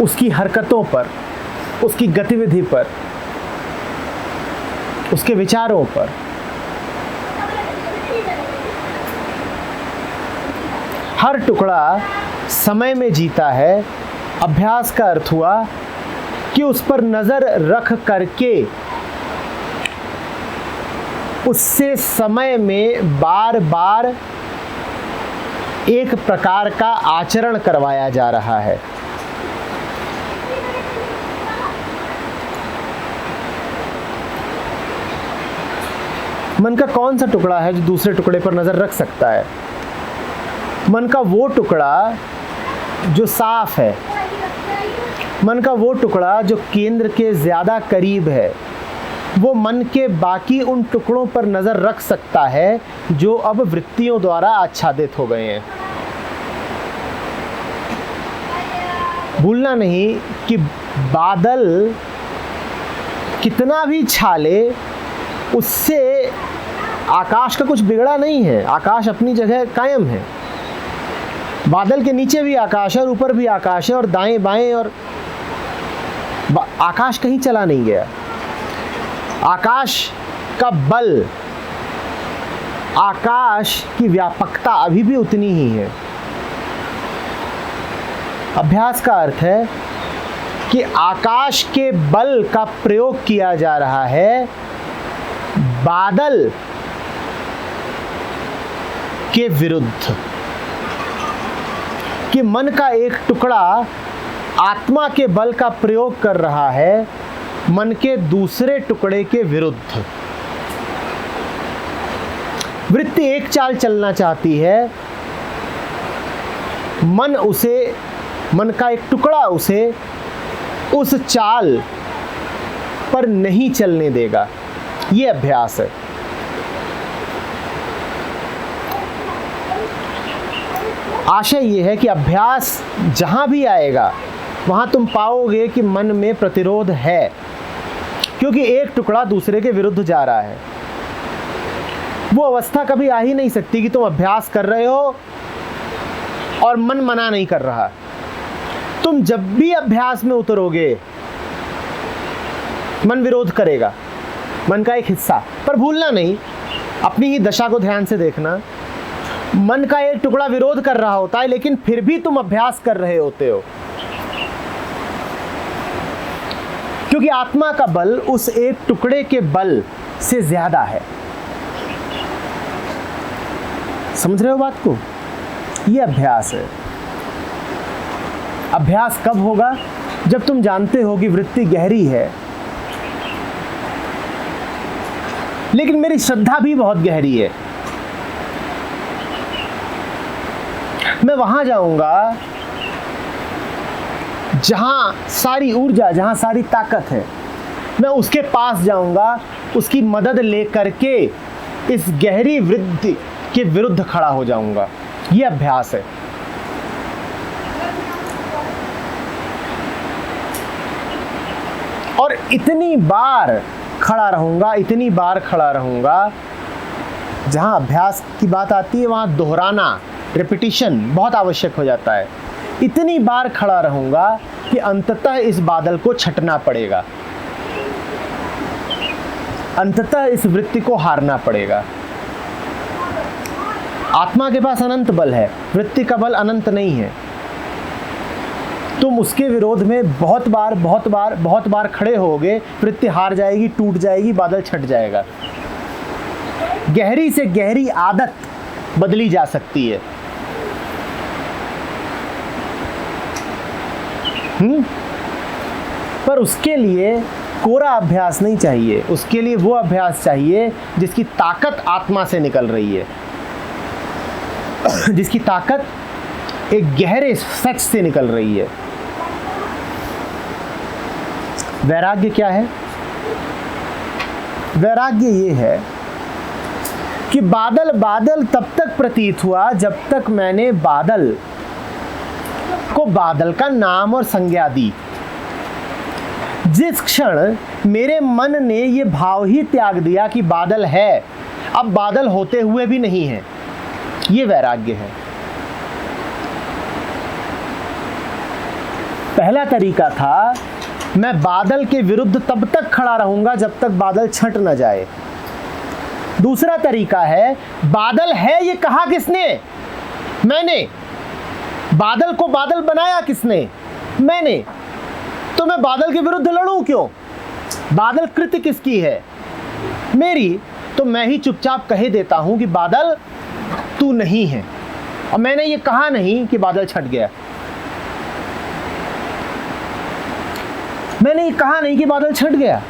उसकी हरकतों पर, उसकी गतिविधि पर, उसके विचारों पर। हर टुकड़ा समय में जीता है। अभ्यास का अर्थ हुआ कि उस पर नजर रख करके उससे समय में बार बार एक प्रकार का आचरण करवाया जा रहा है। मन का कौन सा टुकड़ा है जो दूसरे टुकड़े पर नजर रख सकता है? मन का वो टुकड़ा जो साफ है, मन का वो टुकड़ा जो केंद्र के ज्यादा करीब है। वो मन के बाकी उन टुकड़ों पर नजर रख सकता है जो अब वृत्तियों द्वारा आच्छादित हो गए हैं। भूलना नहीं कि बादल कितना भी छाले, उससे आकाश का कुछ बिगड़ा नहीं है। आकाश अपनी जगह कायम है। बादल के नीचे भी आकाश है और ऊपर भी आकाश है और दाएं बाएं, और आकाश कहीं चला नहीं गया। आकाश का बल, आकाश की व्यापकता अभी भी उतनी ही है। अभ्यास का अर्थ है कि आकाश के बल का प्रयोग किया जा रहा है बादल के विरुद्ध, कि मन का एक टुकड़ा आत्मा के बल का प्रयोग कर रहा है मन के दूसरे टुकड़े के विरुद्ध। वृत्ति एक चाल चलना चाहती है, मन का एक टुकड़ा उसे उस चाल पर नहीं चलने देगा। ये अभ्यास है। आशय ये है कि अभ्यास जहां भी आएगा वहां तुम पाओगे कि मन में प्रतिरोध है, क्योंकि एक टुकड़ा दूसरे के विरुद्ध जा रहा है। वो अवस्था कभी आ ही नहीं सकती कि तुम अभ्यास कर रहे हो और मन मना नहीं कर रहा। तुम जब भी अभ्यास में उतरोगे मन विरोध करेगा, मन का एक हिस्सा। पर भूलना नहीं, अपनी ही दशा को ध्यान से देखना। मन का एक टुकड़ा विरोध कर रहा होता है, लेकिन फिर भी तुम अभ्यास कर रहे होते हो, क्योंकि आत्मा का बल उस एक टुकड़े के बल से ज्यादा है। समझ रहे हो बात को? यह अभ्यास है। अभ्यास कब होगा? जब तुम जानते हो कि वृत्ति गहरी है, लेकिन मेरी श्रद्धा भी बहुत गहरी है। मैं वहां जाऊंगा जहां सारी ऊर्जा, जहां सारी ताकत है। मैं उसके पास जाऊंगा, उसकी मदद लेकर के इस गहरी वृत्ति के विरुद्ध खड़ा हो जाऊंगा। यह अभ्यास है। और इतनी बार खड़ा रहूंगा, इतनी बार खड़ा रहूंगा। जहां अभ्यास की बात आती है वहां दोहराना, रिपीटिशन बहुत आवश्यक हो जाता है। इतनी बार खड़ा रहूंगा कि अंततः इस बादल को छटना पड़ेगा, अंततः इस वृत्ति को हारना पड़ेगा। आत्मा के पास अनंत बल है, वृत्ति का बल अनंत नहीं है। तुम उसके विरोध में बहुत बार खड़े होगे, वृत्ति हार जाएगी, टूट जाएगी, बादल छट जाएगा। गहरी से गहरी आदत बदली जा सकती है। पर उसके लिए कोरा अभ्यास नहीं चाहिए, उसके लिए वो अभ्यास चाहिए जिसकी ताकत आत्मा से निकल रही है, जिसकी ताकत एक गहरे सच से निकल रही है। वैराग्य क्या है? वैराग्य ये है कि बादल बादल तब तक प्रतीत हुआ जब तक मैंने बादल को बादल का नाम और संज्ञा दी। जिस क्षण मेरे मन ने ये भाव ही त्याग दिया कि बादल है, अब बादल होते हुए भी नहीं है, ये वैराग्य है। पहला तरीका था मैं बादल के विरुद्ध तब तक खड़ा रहूंगा जब तक बादल छंट न जाए। दूसरा तरीका है बादल है ये कहा किसने? मैंने। बादल को बादल बनाया किसने? मैंने। तो मैं बादल के विरुद्ध लड़ूं क्यों? बादल कृति किसकी है? मेरी। तो मैं ही चुपचाप कहे देता हूं कि बादल तू नहीं है, और मैंने ये कहा नहीं कि बादल छट गया, मैंने ये कहा नहीं कि बादल छट गया।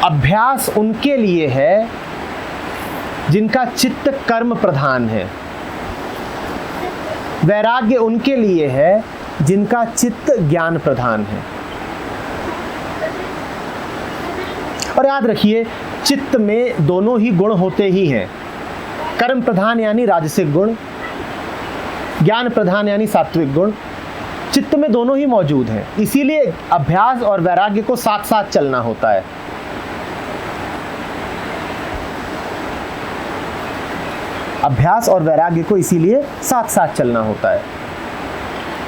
अभ्यास उनके लिए है जिनका चित्त कर्म प्रधान है, वैराग्य उनके लिए है जिनका चित्त ज्ञान प्रधान है। और याद रखिए, चित्त में दोनों ही गुण होते ही हैं। कर्म प्रधान यानी राजसिक गुण, ज्ञान प्रधान यानी सात्विक गुण, चित्त में दोनों ही मौजूद हैं। इसीलिए अभ्यास और वैराग्य को साथ साथ चलना होता है। अभ्यास और वैराग्य को इसीलिए साथ साथ चलना होता है।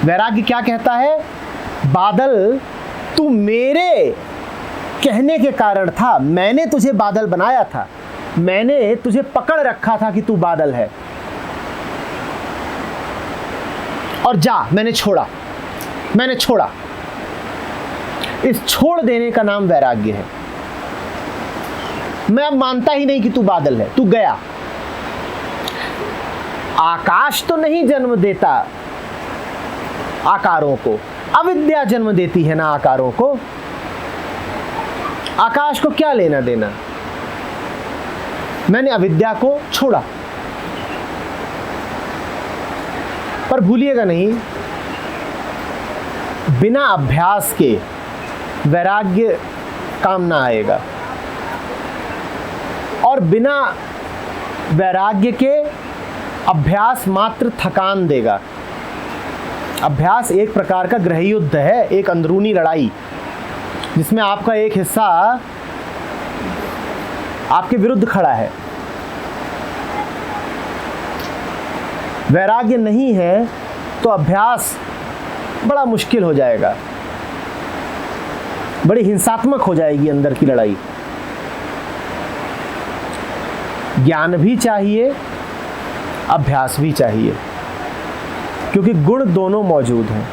वैराग्य क्या कहता है? बादल तू मेरे कहने के कारण था, मैंने तुझे बादल बनाया था, मैंने तुझे पकड़ रखा था कि तू बादल है, और जा, मैंने छोड़ा, मैंने छोड़ा। इस छोड़ देने का नाम वैराग्य है। मैं अब मानता ही नहीं कि तू बादल है, तू गया। आकाश तो नहीं जन्म देता आकारों को, अविद्या जन्म देती है ना आकारों को। आकाश को क्या लेना देना? मैंने अविद्या को छोड़ा। पर भूलिएगा नहीं, बिना अभ्यास के वैराग्य काम ना आएगा, और बिना वैराग्य के अभ्यास मात्र थकान देगा। अभ्यास एक प्रकार का गृह युद्ध है, एक अंदरूनी लड़ाई, जिसमें आपका एक हिस्सा आपके विरुद्ध खड़ा है। वैराग्य नहीं है तो अभ्यास बड़ा मुश्किल हो जाएगा, बड़ी हिंसात्मक हो जाएगी अंदर की लड़ाई। ज्ञान भी चाहिए, अभ्यास भी चाहिए, क्योंकि गुण दोनों मौजूद हैं।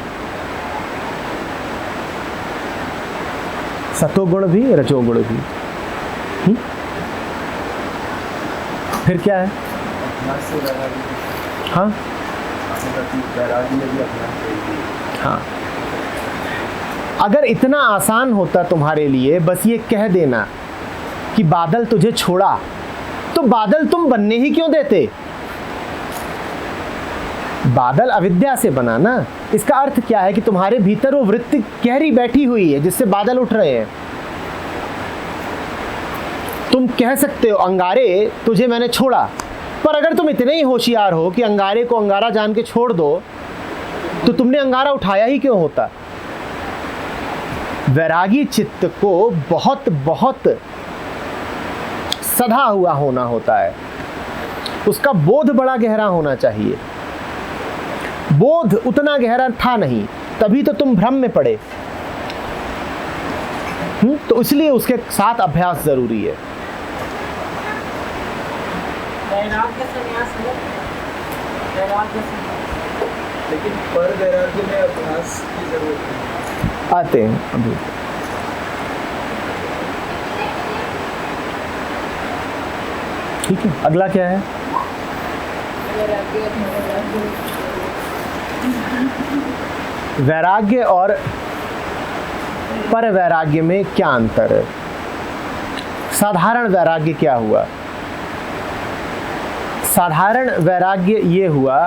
सतोगुण भी, रजोगुण भी। फिर क्या है? हाँ हाँ, अगर इतना आसान होता तुम्हारे लिए बस ये कह देना कि बादल तुझे छोड़ा, तो बादल तुम बनने ही क्यों देते? बादल अविद्या से बना ना। इसका अर्थ क्या है कि तुम्हारे भीतर वो वृत्ति गहरी बैठी हुई है जिससे बादल उठ रहे हैं। तुम कह सकते हो अंगारे तुझे मैंने छोड़ा, पर अगर तुम इतने ही होशियार हो कि अंगारे को अंगारा जान के छोड़ दो, तो तुमने अंगारा उठाया ही क्यों होता? वैरागी चित्त को बहुत बहुत सधा हुआ होना होता है, उसका बोध बड़ा गहरा होना चाहिए। बोध उतना गहरा था नहीं, तभी तो तुम भ्रम में पड़े। तो इसलिए उसके साथ अभ्यास जरूरी है। लेकिन पर वैराग्य में अभ्यास की जरूरत है। आते हैं अभी। ठीक है, अगला क्या है? वैराग्य और पर वैराग्य में क्या अंतर है? साधारण वैराग्य क्या हुआ? साधारण वैराग्य ये हुआ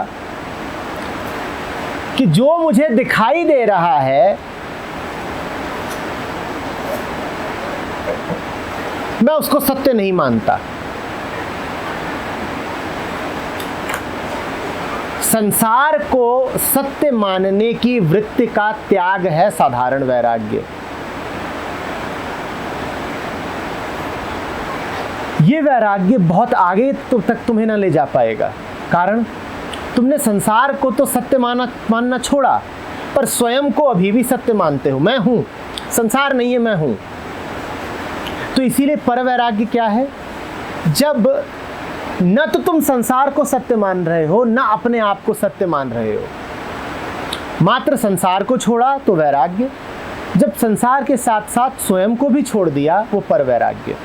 कि जो मुझे दिखाई दे रहा है मैं उसको सत्य नहीं मानता। संसार को सत्य मानने की वृत्ति का त्याग है साधारण वैराग्य। ये वैराग्य बहुत आगे तक तुम्हें ना ले जा पाएगा, कारण तुमने संसार को तो सत्य मानना छोड़ा, पर स्वयं को अभी भी सत्य मानते हो। मैं हूं, संसार नहीं है, मैं हूं। तो इसीलिए पर वैराग्य क्या है? जब न तो तुम संसार को सत्य मान रहे हो, न अपने आप को सत्य मान रहे हो, मात्र संसार को छोड़ा तो वैराग्य। जब संसार के साथ साथ स्वयं को भी छोड़ दिया, वो पर वैराग्य।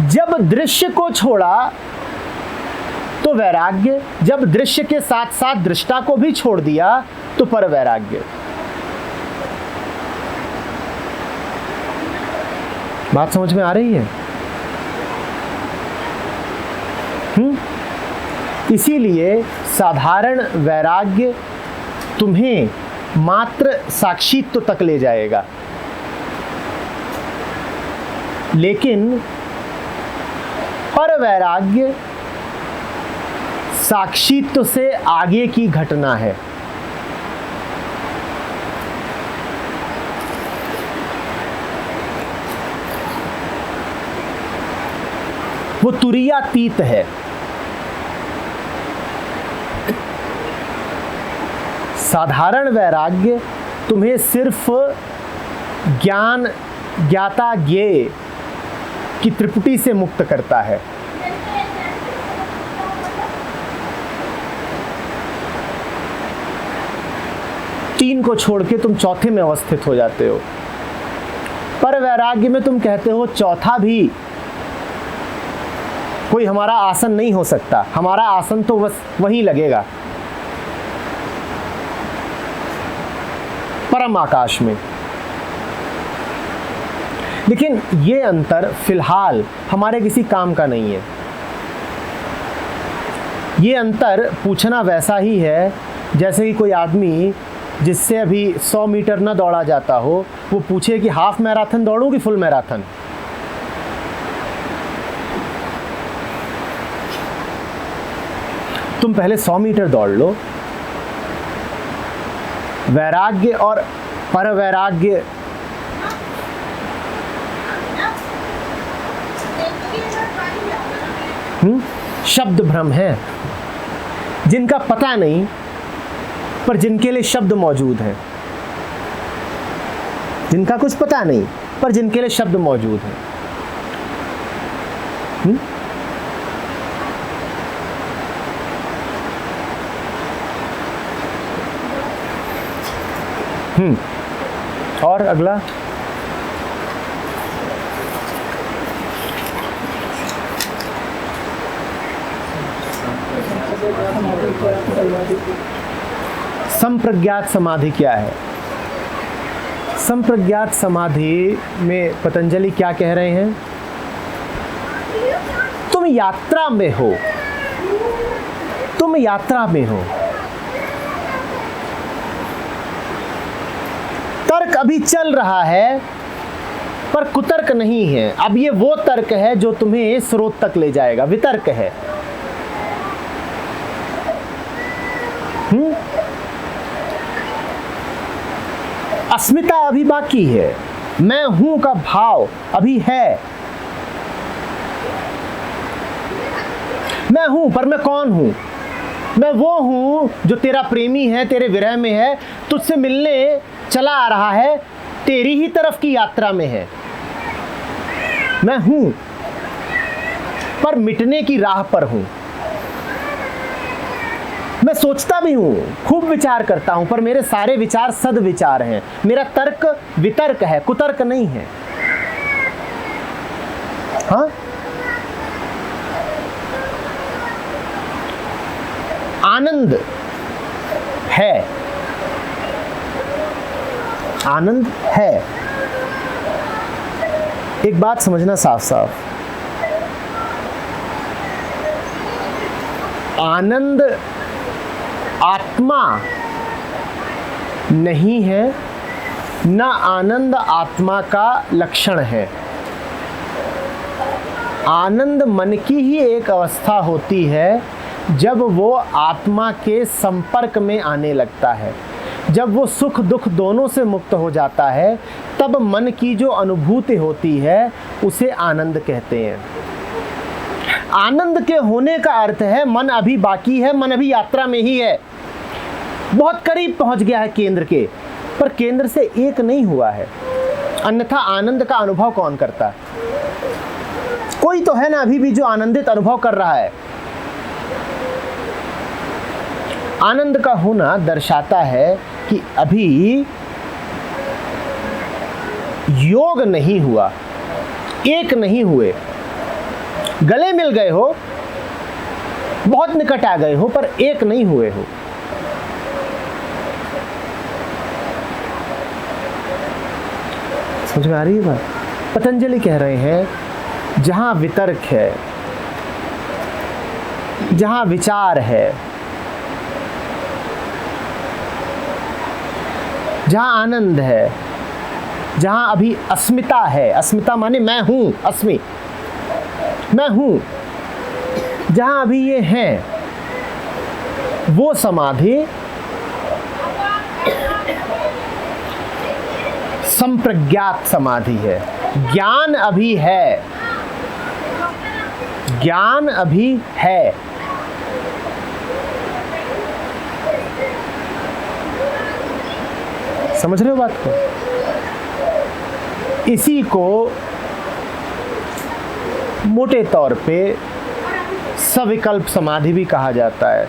जब दृश्य को छोड़ा तो वैराग्य। जब दृश्य के साथ साथ दृष्टा को भी छोड़ दिया तो पर वैराग्य। बात समझ में आ रही है? इसीलिए साधारण वैराग्य तुम्हें मात्र साक्षित्व तक ले जाएगा, लेकिन पर वैराग्य साक्षित्व से आगे की घटना है। वो तुरीयातीत है। साधारण वैराग्य तुम्हें सिर्फ ज्ञान ज्ञाता ज्ञेय की त्रिपुटी से मुक्त करता है। तीन को छोड़ के तुम चौथे में अवस्थित हो जाते हो। पर वैराग्य में तुम कहते हो चौथा भी कोई हमारा आसन नहीं हो सकता, हमारा आसन तो बस वहीं लगेगा, परम आकाश में। लेकिन ये अंतर फिलहाल हमारे किसी काम का नहीं है। ये अंतर पूछना वैसा ही है जैसे कि कोई आदमी जिससे अभी 100 मीटर न दौड़ा जाता हो, वो पूछे कि हाफ मैराथन दौड़ूं कि फुल मैराथन। तुम पहले 100 मीटर दौड़ लो। वैराग्य और पर वैराग्य शब्द भ्रम है, जिनका पता नहीं पर जिनके लिए शब्द मौजूद है। जिनका कुछ पता नहीं पर जिनके लिए शब्द मौजूद है। और अगला संप्रज्ञात समाधि क्या है? संप्रज्ञात समाधि में पतंजलि क्या कह रहे हैं? तुम यात्रा में हो, तुम यात्रा में हो। तर्क अभी चल रहा है पर कुतर्क नहीं है। अब ये वो तर्क है जो तुम्हें स्रोत तक ले जाएगा, वितर्क है। अस्मिता अभी बाकी है, मैं हूं का भाव अभी है। मैं हूं पर मैं कौन हूं? मैं वो हूं जो तेरा प्रेमी है, तेरे विरह में है, तुझसे मिलने चला आ रहा है, तेरी ही तरफ की यात्रा में है। मैं हूं पर मिटने की राह पर हूं। मैं सोचता भी हूं, खूब विचार करता हूं, पर मेरे सारे विचार सद्विचार हैं। मेरा तर्क वितर्क है, कुतर्क नहीं है। हाँ, आनंद है, आनंद है। एक बात समझना साफ साफ, आनंद आत्मा नहीं है, न आनंद आत्मा का लक्षण है। आनंद मन की ही एक अवस्था होती है जब वो आत्मा के संपर्क में आने लगता है, जब वो सुख दुख दोनों से मुक्त हो जाता है, तब मन की जो अनुभूति होती है उसे आनंद कहते हैं। आनंद के होने का अर्थ है मन अभी बाकी है, मन अभी यात्रा में ही है, बहुत करीब पहुंच गया है केंद्र के, पर केंद्र से एक नहीं हुआ है। अन्यथा आनंद का अनुभव कौन करता है? कोई तो है ना अभी भी जो आनंदित अनुभव कर रहा है। आनंद का होना दर्शाता है कि अभी योग नहीं हुआ, एक नहीं हुए, गले मिल गए हो, बहुत निकट आ गए हो, पर एक नहीं हुए हो। समझ में आ रही है बात? पतंजलि कह रहे हैं जहां वितर्क है, जहां विचार है, जहां आनंद है, जहां अभी अस्मिता है, अस्मिता माने मैं हूं, अस्मि, मैं हूं, जहां अभी ये है, वो समाधि संप्रज्ञात समाधि है। ज्ञान अभी है, ज्ञान अभी है। समझ रहे हो बात को? इसी को मोटे तौर पे सविकल्प समाधि भी कहा जाता है।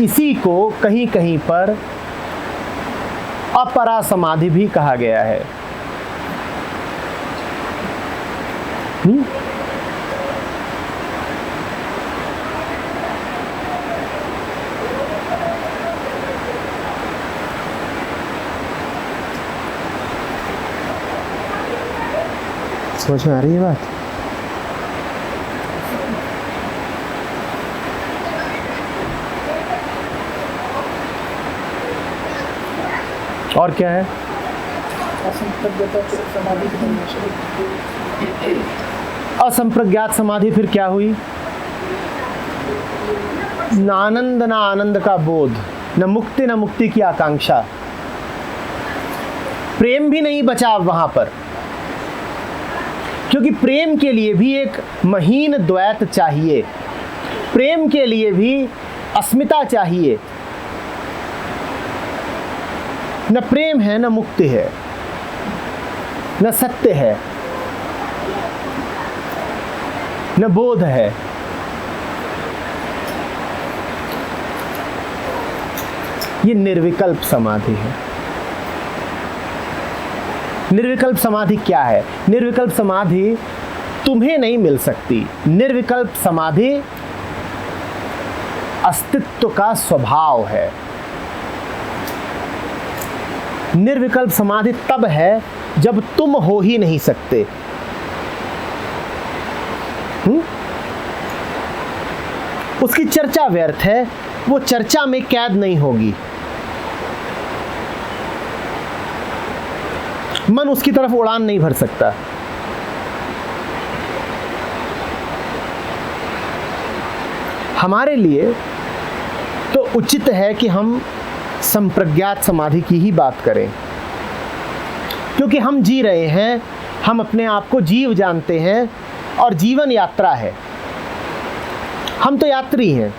इसी को कहीं कहीं पर अपरा समाधि भी कहा गया है। समझ में आ रही है बात? और क्या है? असंप्रज्ञात समाधि फिर क्या हुई? न आनंद न आनंद का बोध, न मुक्ति न मुक्ति की आकांक्षा, प्रेम भी नहीं बचा अब वहां पर, क्योंकि प्रेम के लिए भी एक महीन द्वैत चाहिए, प्रेम के लिए भी अस्मिता चाहिए। न प्रेम है, न मुक्ति है, न सत्य है, न बोध है। ये निर्विकल्प समाधि है। निर्विकल्प समाधि क्या है? निर्विकल्प समाधि तुम्हें नहीं मिल सकती। निर्विकल्प समाधि अस्तित्व का स्वभाव है। निर्विकल्प समाधि तब है जब तुम हो ही नहीं सकते। उसकी चर्चा व्यर्थ है, वो चर्चा में कैद नहीं होगी। मन उसकी तरफ उड़ान नहीं भर सकता। हमारे लिए तो उचित है कि हम संप्रज्ञात समाधि की ही बात करें, क्योंकि हम जी रहे हैं, हम अपने आप को जीव जानते हैं और जीवन यात्रा है। हम तो यात्री हैं,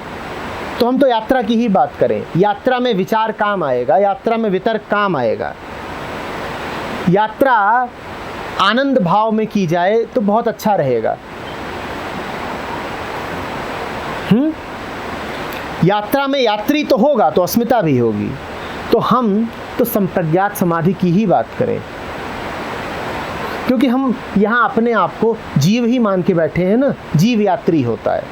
तो हम तो यात्रा की ही बात करें। यात्रा में विचार काम आएगा, यात्रा में वितर्क काम आएगा। यात्रा आनंद भाव में की जाए तो बहुत अच्छा रहेगा। यात्रा में यात्री तो होगा तो अस्मिता भी होगी। तो हम तो संप्रज्ञात समाधि की ही बात करें, क्योंकि हम यहाँ अपने आप को जीव ही मान के बैठे हैं ना। जीव यात्री होता है।